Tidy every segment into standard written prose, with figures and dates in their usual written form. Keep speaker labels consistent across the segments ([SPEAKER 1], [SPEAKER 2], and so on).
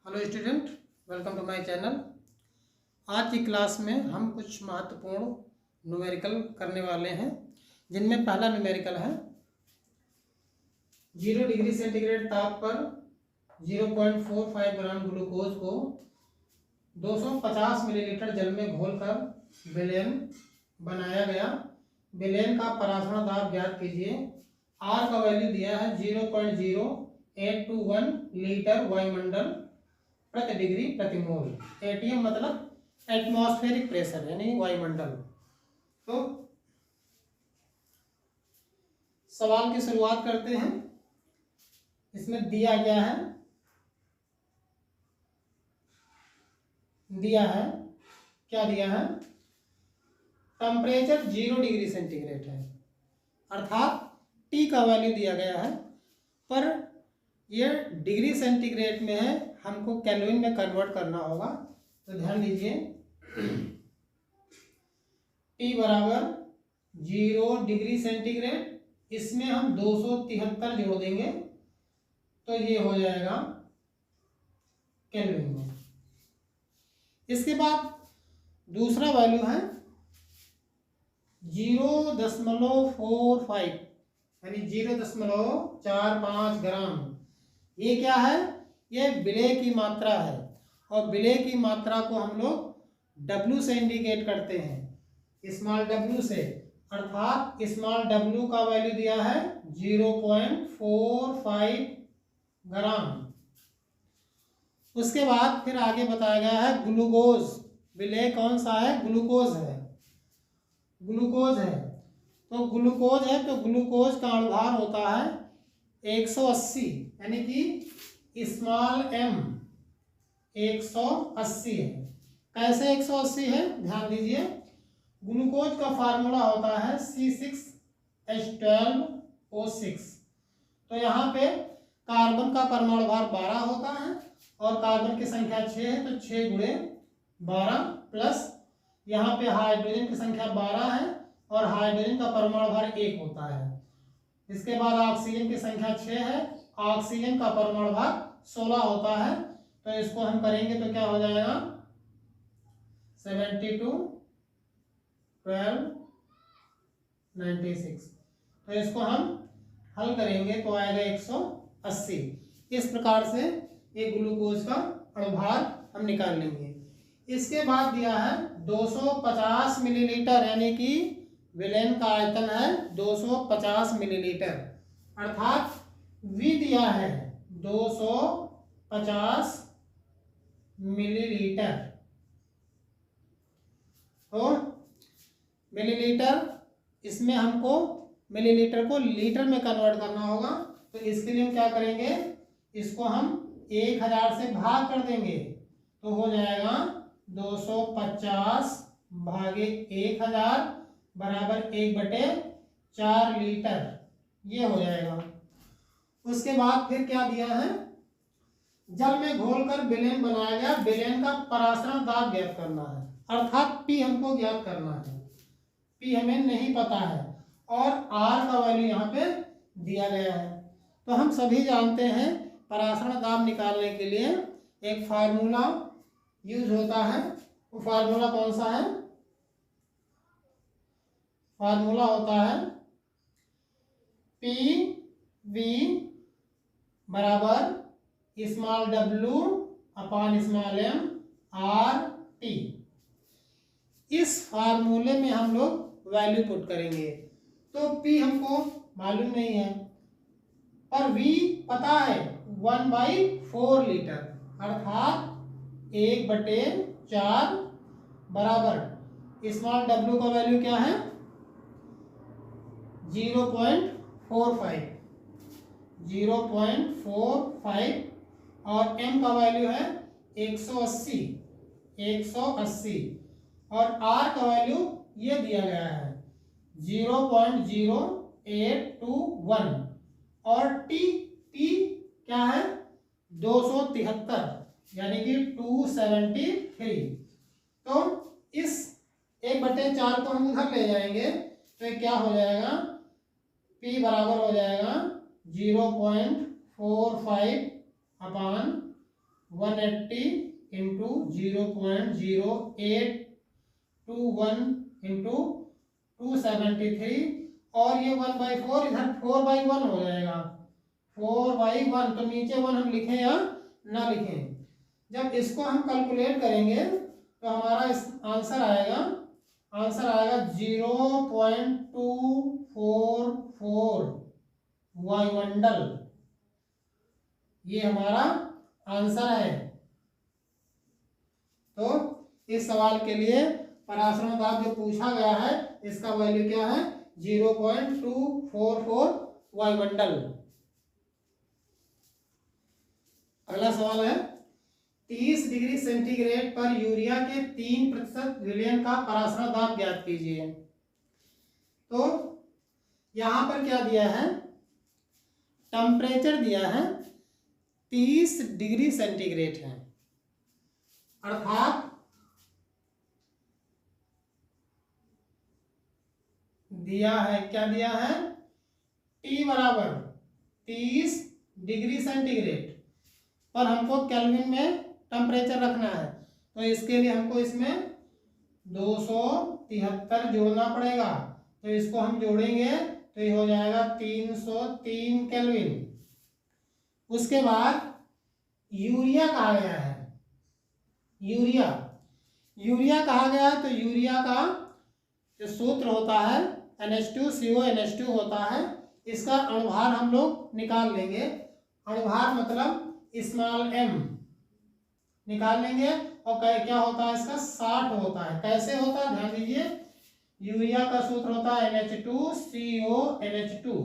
[SPEAKER 1] Hello student, welcome to my channel. आज की class में हम कुछ महत्वपूर्ण न्यूमेरिकल करने वाले हैं, जिनमें पहला न्यूमेरिकल है 0 डिग्री सेंटीग्रेड ताप पर 0.45 ग्राम ग्लूकोज को 250 मिलीलीटर जल में घोलकर विलयन बनाया गया। विलयन का परासरण दाब ज्ञात कीजिए। आर का वैल्यू दिया है 0.0821 लीटर वायुमंडल प्रति डिग्री प्रति मोल। एटीएम मतलब एटमॉस्फेरिक प्रेशर यानी वायुमंडल। तो सवाल की शुरुआत करते हैं। इसमें दिया क्या है, क्या दिया है, टेम्परेचर 0 डिग्री सेंटीग्रेड है, अर्थात टी का वैल्यू दिया गया है, पर यह डिग्री सेंटीग्रेड में है, हमको केल्विन में कन्वर्ट करना होगा। तो ध्यान दीजिए, टी बराबर 0 डिग्री सेंटीग्रेड, इसमें हम 273 जोड़ देंगे तो ये हो जाएगा केल्विन में। इसके बाद दूसरा वैल्यू है 0.45 यानी 0.45 ग्राम। ये क्या है, ये विलेय की मात्रा है, और विलेय की मात्रा को हम लोग W से इंडिकेट करते हैं, स्मॉल w से, अर्थात स्मॉल w का वैल्यू दिया है 0.45 ग्राम। उसके बाद फिर आगे बताया गया है ग्लूकोज। विलेय कौन सा है, ग्लूकोज है, ग्लूकोज है। तो ग्लूकोज है तो ग्लूकोज का अनुभार होता है 180, यानी कि स्मॉल m 180 है। कैसे 180 है, ध्यान दीजिए, ग्लूकोज का फार्मूला होता है C6H12O6। तो यहाँ पे कार्बन का परमाणु भार 12 होता है और कार्बन की संख्या 6 है, तो 6 गुणे 12 प्लस यहाँ पे हाइड्रोजन की संख्या 12 है और हाइड्रोजन का परमाणु भार 1 होता है। इसके बाद ऑक्सीजन की संख्या 6 है, ऑक्सीजन का परमाणु भार 16 होता है। तो इसको हम करेंगे तो क्या हो जाएगा 72 12 96। तो इसको हम हल करेंगे तो आएगा 180। इस प्रकार से ये ग्लूकोज का अनुभार हम निकाल लेंगे। इसके बाद दिया है 250 मिलीलीटर, यानी कि विलयन का आयतन है 250 मिलीलीटर, अर्थात V दिया है 250 मिलीलीटर। तो मिलीलीटर, इसमें हमको मिलीलीटर को लीटर में कन्वर्ट करना होगा। तो इसके लिए हम क्या करेंगे, इसको हम 1000 से भाग कर देंगे तो हो जाएगा 250 भागे 1000 बराबर 1/4 लीटर, ये हो जाएगा। उसके बाद फिर क्या दिया है, जल में घोलकर विलयन बनाया गया। विलयन का परासरण दाब ज्ञात करना है, अर्थात P हमको ज्ञात करना है। P हमें नहीं पता है और R का वैल्यू यहाँ पे दिया गया है। तो हम सभी जानते हैं परासरण दाब निकालने के लिए एक फार्मूला यूज होता है। वो फार्मूला कौन सा है, फार्मूला होता है PV बराबर small w upon small m RT। इस फार्मूले में हम लोग वैल्यू पुट करेंगे। तो P हमको मालूम नहीं है पर V पता है 1/4 लीटर, अर्थात 1/4 बराबर स्मॉल w का वैल्यू क्या है 0.45 और m का वैल्यू है 180 और r का वैल्यू ये दिया गया है 0.0821 और t क्या है 273 यानी कि 273। तो इस 1/4 को हम उधर ले जाएंगे तो क्या हो जाएगा, P बराबर हो जाएगा 0.45 अपॉन 180 इंटू 0.0821 इंटू 273 और ये 1/4 इधर 4/1 हो जाएगा 4/1 तो नीचे 1 हम लिखें या ना लिखें। जब इसको हम कैलकुलेट करेंगे तो हमारा इस आंसर आएगा 0.244 वायुमंडल, ये हमारा आंसर है। तो इस सवाल के लिए पराश्रम दाब जो पूछा गया है इसका वैल्यू क्या है 0.244 वायुमंडल। अगला सवाल है 30 डिग्री सेंटीग्रेड पर यूरिया के 3% विलयन का पराश्रय दाब ज्ञात कीजिए। तो यहां पर क्या दिया है, टेम्परेचर दिया है 30 डिग्री सेंटीग्रेड है, अर्थात दिया है, क्या दिया है, T बराबर 30 डिग्री सेंटीग्रेड पर हमको केल्विन में टेम्परेचर रखना है। तो इसके लिए हमको इसमें 273 जोड़ना पड़ेगा। तो इसको हम जोड़ेंगे तो ये हो जाएगा 303 केल्विन। उसके बाद यूरिया कहा गया है, यूरिया कहा गया है। तो यूरिया का जो सूत्र होता है NH2CO NH2 होता है, इसका अणुभार हम लोग निकाल लेंगे। अणुभार मतलब स्मॉल m निकाल लेंगे और क्या होता है इसका 60 होता है। कैसे होता है ध्यान दीजिए, यूरिया का सूत्र होता है NH2CO NH2।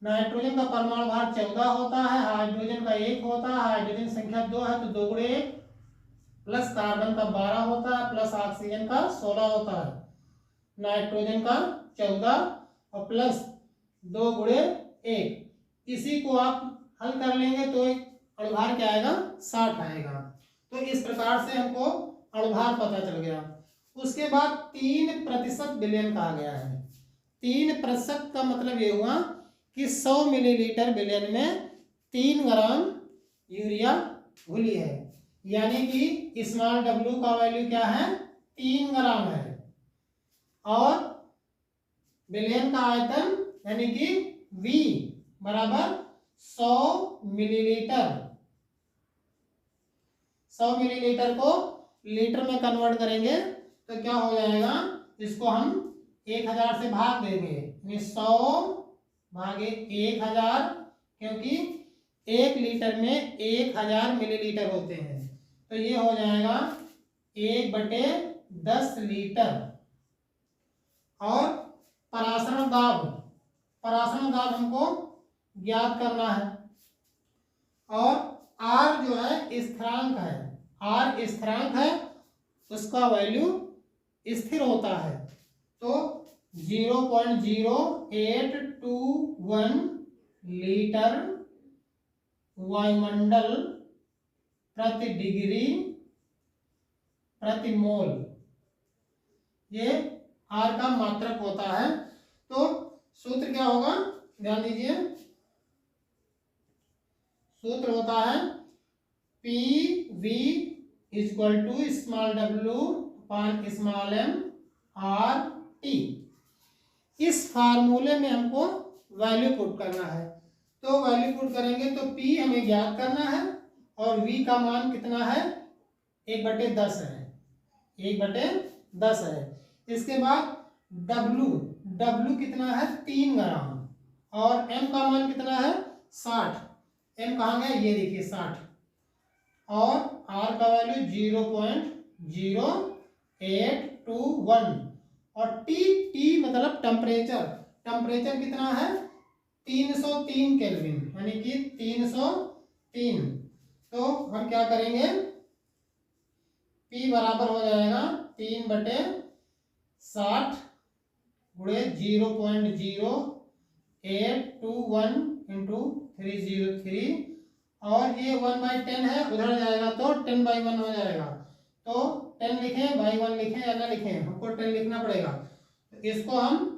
[SPEAKER 1] नाइट्रोजन का परमाणु भार 14 होता है, हाइड्रोजन का 1 होता है, हाइड्रोजन संख्या 2 है तो 2 गुणे 1 प्लस कार्बन का 12 होता है प्लस ऑक्सीजन का 16 होता है। नाइट्रोजन का 14 और प्लस 2 गुणे 1, इसी को आप हल कर लेंगे तो अणुभार क्या आएगा 60 आएगा। तो इस प्रकार से हमको अणुभार पता चल गया। उसके बाद 3% विलयन कहा गया है। 3% का मतलब ये हुआ कि 100 मिलीलीटर विलयन में 3 ग्राम यूरिया घुली है, यानी कि स्मॉल w का वैल्यू क्या है 3 ग्राम है और विलयन का आयतन यानी कि V बराबर 100 मिलीलीटर। 100 मिलीलीटर को लीटर में कन्वर्ट करेंगे तो क्या हो जाएगा, इसको हम 1000 से भाग देंगे, 100 भागे 1000, क्योंकि 1 लीटर में 1000 मिलीलीटर होते हैं। तो ये हो जाएगा 1/10 लीटर। और परासरण दाब हमको ज्ञात करना है। और R जो है स्थिरांक है, R स्थिरांक है, उसका वैल्यू स्थिर होता है। तो 0.0821 लीटर वायुमंडल प्रति डिग्री प्रति मोल, ये R का मात्रक होता है। तो सूत्र क्या होगा ध्यान दीजिए, सूत्र होता है PV equal to small w upon small m RT। इस फार्मूले में हमको वैल्यू पुट करना है। तो वैल्यू पुट करेंगे तो P हमें ज्ञात करना है और V का मान कितना है 1/10 है, 1/10 है। इसके बाद W कितना है 3 ग्राम और M का मान कितना है 60। M कहाँ गया, ये देखिए 60। और R का वैल्यू 0.0821 और T मतलब टेम्परेचर कितना है 303 केल्विन, यानी कि 303। तो हम क्या करेंगे, P बराबर हो जाएगा 3/60 गुणे 0.0821 इंटू 303 और ये 1/10 है, उधर जाएगा तो 10/1 हो जाएगा। तो 10 लिखें बाई 1 लिखें या ना लिखें, हमको 10 लिखना पड़ेगा। तो इसको हम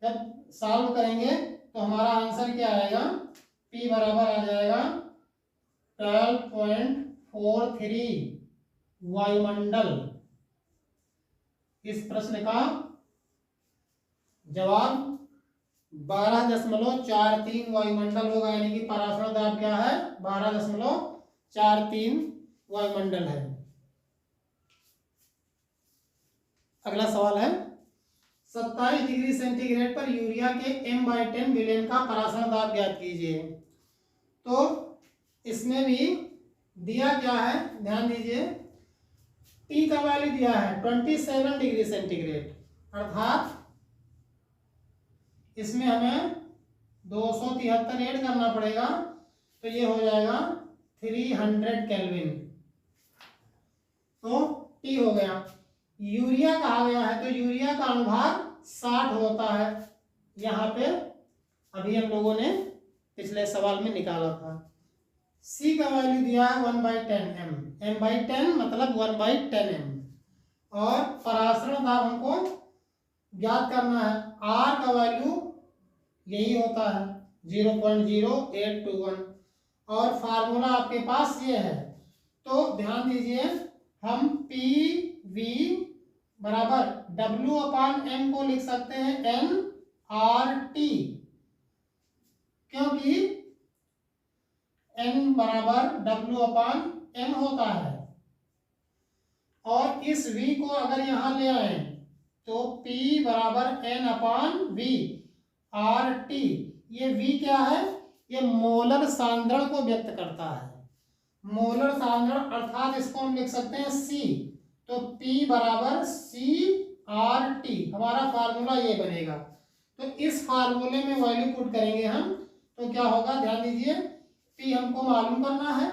[SPEAKER 1] जब सॉल्व करेंगे तो हमारा आंसर क्या आएगा, P बराबर आ जाएगा 12.43 वायुमंडल। इस प्रश्न का जवाब 12.43 वायुमंडल होगा, यानी कि पराशर दाब क्या है, 12.43 वायुमंडल है। अगला सवाल है 27 डिग्री सेंटीग्रेड पर यूरिया के m/10 विलयन का पराशर दाब ज्ञात कीजिए। तो इसमें भी दिया क्या है, ध्यान दीजिए, T का वैल्यू दिया है 27 डिग्री सेंटीग्रेड, अर्थात इसमें हमें 273 ऐड करना पड़ेगा, तो ये हो जाएगा 300 केल्विन। तो T हो गया। यूरिया कहा गया है, तो यूरिया का अनुभार 60 होता है, यहाँ पे अभी हम लोगों ने पिछले सवाल में निकाला था। C का वैल्यू दिया है 1/10 m, m/10 मतलब 1/10 m, और पराशरण दाब हमको ज्ञात करना है। R का वैल्यू यही होता है 0.0821, और फार्मूला आपके पास ये है। तो ध्यान दीजिए, हम PV बराबर W/M को लिख सकते हैं nRT, क्योंकि N बराबर W/M होता है। और इस V को अगर यहां ले आए तो P बराबर N/V RT। ये V क्या है, ये मोलर सांद्रण को व्यक्त करता है, मोलर सांद्रण, अर्थात इसको हम लिख सकते हैं C। तो P बराबर CRT, हमारा फार्मूला ये बनेगा। तो इस फार्मूले में वैल्यू पुट करेंगे हम, तो क्या होगा, ध्यान दीजिए, P हमको मालूम करना है,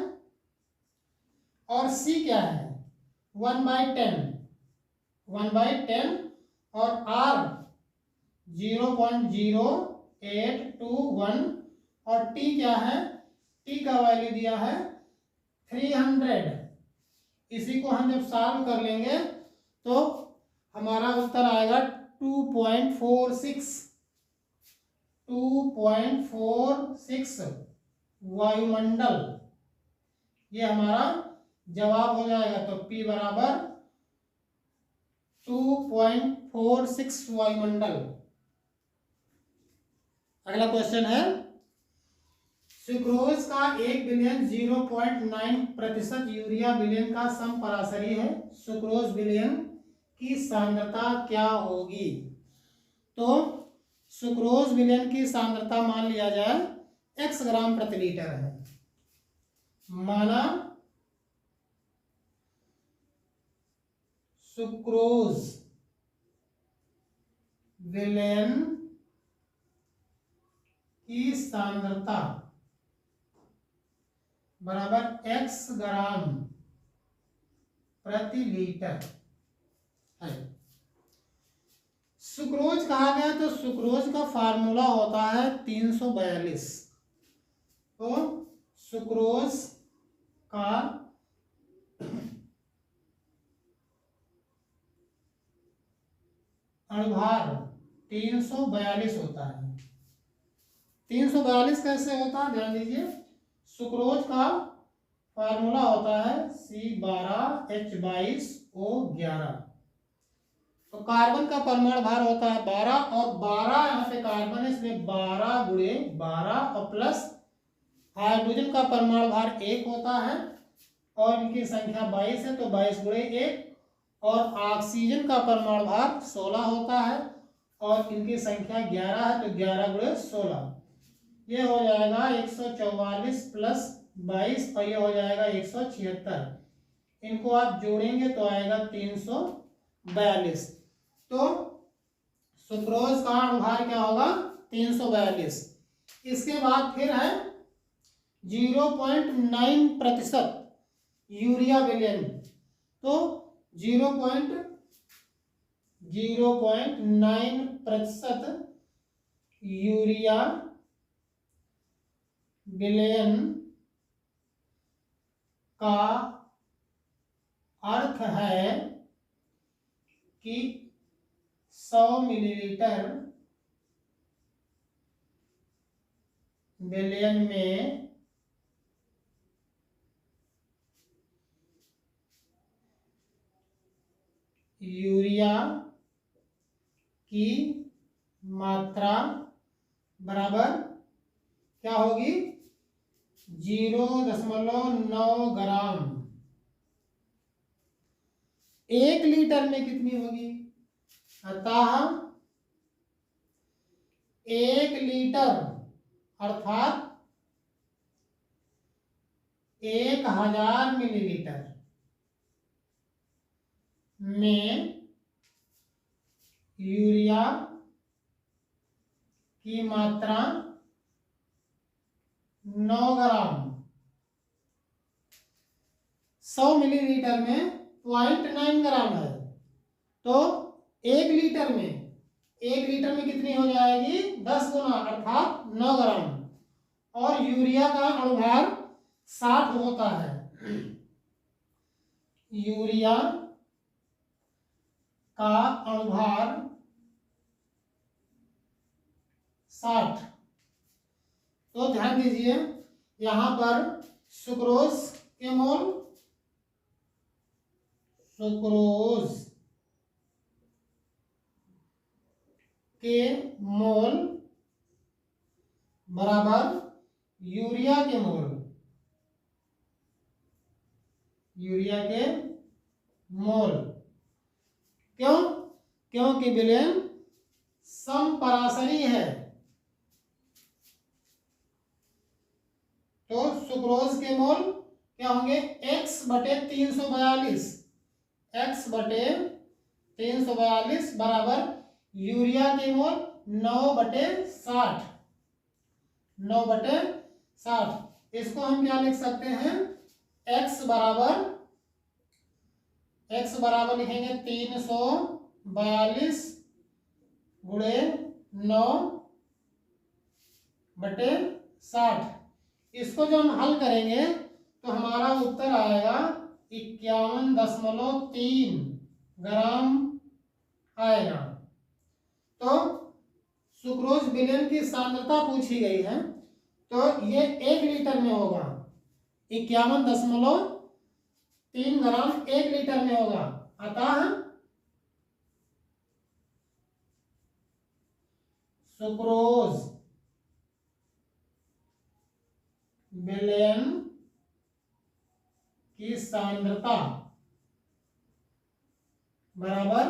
[SPEAKER 1] और C क्या है 1/10, और R 0.0821, और T क्या है, T का वैल्यू दिया है 300। इसी को हम जब सॉल्व कर लेंगे तो हमारा उत्तर आएगा 2.46 वायुमंडल, ये हमारा जवाब हो जाएगा। तो P बराबर 2.46 वायुमंडल। अगला क्वेश्चन है, सुक्रोज का 1 विलयन 0.9% यूरिया विलयन का समपराशरी है, सुक्रोज विलयन की सांद्रता क्या होगी। तो सुक्रोज विलयन की सांद्रता मान लिया जाए x ग्राम प्रति लीटर है, माना सुक्रोज विलयन की सांद्रता बराबर x ग्राम प्रति लीटर है। सुक्रोज कहा गया, तो सुक्रोज का फार्मूला होता है 342। तो सुक्रोज का अनुभार 342 होता है। 342 कैसे होता है, ध्यान दीजिए, सुक्रोज का फार्मूला होता है C12H22O11। तो कार्बन का परमाणु भार होता है 12, और 12 यहाँ पे कार्बन है, इसलिए 12 गुणे 12, और प्लस हाइड्रोजन का परमाणु भार 1 होता है, और इनकी संख्या 22 है, तो 22 गुणे 1, और ऑक्सीजन का परमाणु भार 16 होता है, और इनकी संख्या 11 है, तो 11 गुणे 16, ये हो जाएगा 144 प्लस 22, और ये हो जाएगा 176। इनको आप जोड़ेंगे तो आएगा 342। तो सुक्रोज का अनुभार क्या होगा 342। इसके बाद फिर है 0.9% यूरिया विलयन। तो 0.9% यूरिया विलयन का अर्थ है कि 100 मिलीलीटर विलयन में यूरिया की मात्रा बराबर क्या होगी? 0.9 ग्राम। 1 लीटर में कितनी होगी? अतः 1 लीटर अर्थात 1000 मिलीलीटर में यूरिया की मात्रा 9 ग्राम। 100 मिलीलीटर में 0.9 ग्राम है, तो 1 लीटर में कितनी हो जाएगी? 10 गुना अर्थात 9 ग्राम। और यूरिया का अणुभार 60 होता है। यूरिया का अणुभार 60। तो ध्यान दीजिए, यहां पर सुक्रोज के मोल बराबर यूरिया के मोल। क्यों? क्योंकि विलयन समपराशरी है। तो सुक्रोज के मोल क्या होंगे? x/342 बराबर यूरिया के मोल 9/60। इसको हम क्या लिख सकते हैं? x बराबर लिखेंगे 342 गुणे 9/60। इसको जो हम हल करेंगे तो हमारा उत्तर आएगा 51.3 ग्राम आएगा। तो सुक्रोज विलयन की सांद्रता पूछी गई है, तो ये 1 लीटर में होगा। 51.3 ग्राम 1 लीटर में होगा। अतः सुक्रोज विलयन की सांद्रता बराबर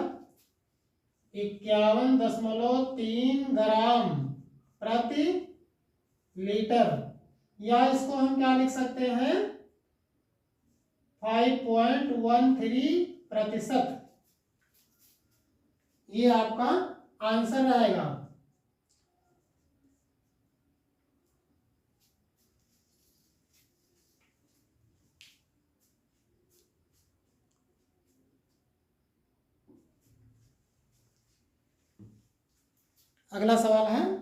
[SPEAKER 1] 51.3 ग्राम प्रति लीटर, या इसको हम क्या लिख सकते हैं? 5.13%। ये आपका आंसर रहेगा। अगला सवाल है,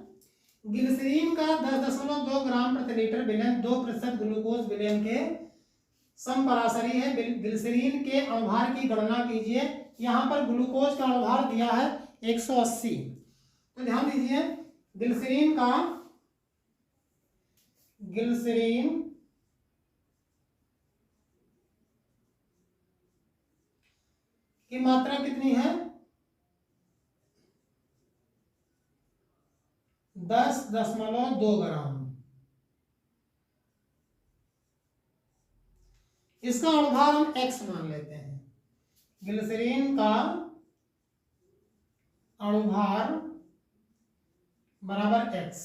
[SPEAKER 1] ग्लिसरीन का 10.2 ग्राम प्रति लीटर विलयन 2% ग्लूकोज विलयन के समपराशरी है। ग्लिसरीन के अणुभार की गणना कीजिए। यहाँ पर ग्लूकोज का अणुभार दिया है 180। तो ध्यान दीजिए, ग्लिसरीन की मात्रा कितनी है? 10.2 ग्राम। इसका अणुभार हम x मान लेते हैं। ग्लिसरीन का अणुभार बराबर x।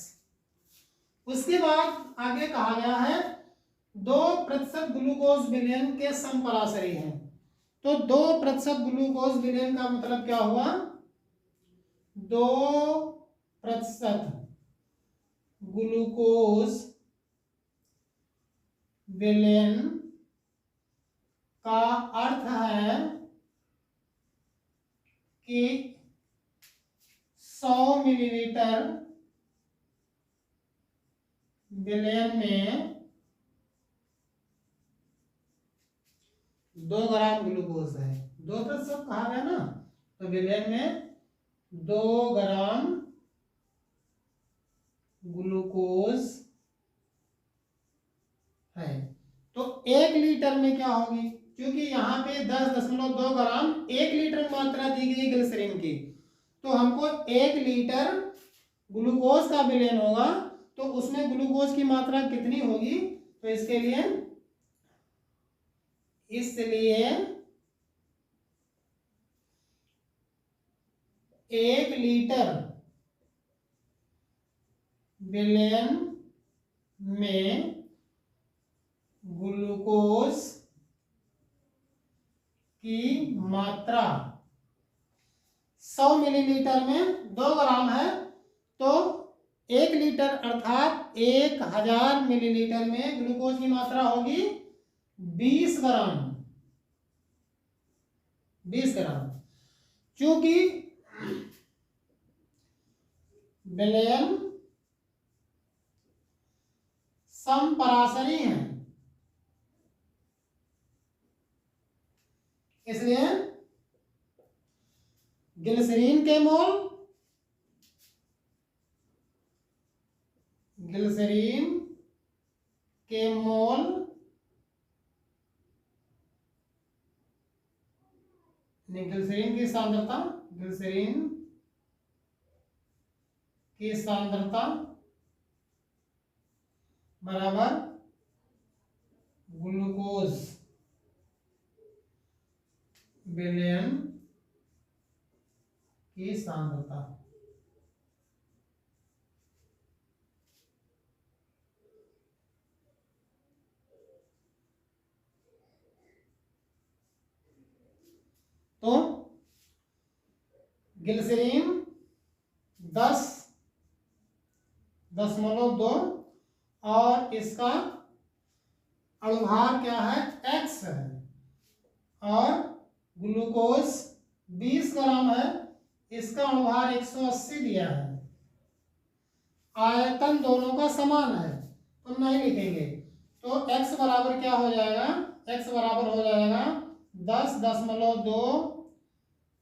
[SPEAKER 1] उसके बाद आगे कहा गया है 2% ग्लूकोज विलयन के समपराशरी हैं। तो 2% ग्लूकोज विलयन का मतलब क्या हुआ? 2% ग्लूकोज विलयन का अर्थ है कि 100 मिलीलीटर विलयन में 2 ग्राम ग्लूकोज है। 2% कहा गया ना, तो विलयन में 2 ग्राम ग्लूकोज है। तो 1 लीटर में क्या होगी? क्योंकि यहाँ पे 10.2 ग्राम 1 लीटर मात्रा दी गई ग्लिसरीन की, तो हमको 1 लीटर ग्लूकोज का विलयन होगा, तो उसमें ग्लूकोज की मात्रा कितनी होगी, तो इसके लिए इसलिए 1 लीटर विलयन में ग्लूकोज की मात्रा 100 मिलीलीटर में 2 ग्राम है, तो 1 लीटर अर्थात 1000 मिलीलीटर में ग्लूकोज की मात्रा होगी 20 ग्राम। 20 ग्राम, क्योंकि विलयन समपराशरी है, इसलिए ग्लिसरीन के मोल ग्लिसरीन की सांद्रता बराबर ग्लूकोज विलयन की सांद्रता। तो ग्लिसरीन 10.2 और इसका अणुभार क्या है, x है, और ग्लूकोज 20 ग्राम है, इसका अणुभार 180 दिया है। आयतन दोनों का समान है तो नहीं लिखेंगे, तो x बराबर क्या हो जाएगा, x बराबर हो जाएगा 10.2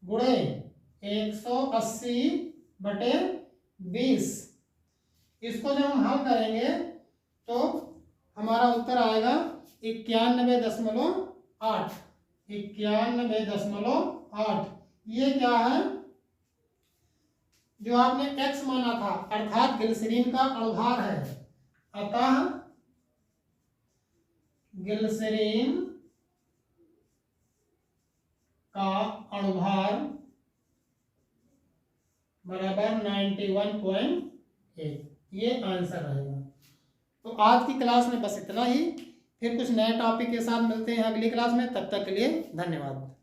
[SPEAKER 1] गुणे 180/20। इसको जब हम हल करेंगे तो हमारा उत्तर आएगा 91.8। 91.8 ये क्या है, जो आपने x माना था, अर्थात ग्लिसरीन का अणुभार है, अतः ग्लिसरीन का अणुभार बराबर 91.8, ये आंसर रहेगा। तो आज की क्लास में बस इतना ही, फिर कुछ नए टॉपिक के साथ मिलते हैं अगली क्लास में, तब तक के लिए धन्यवाद।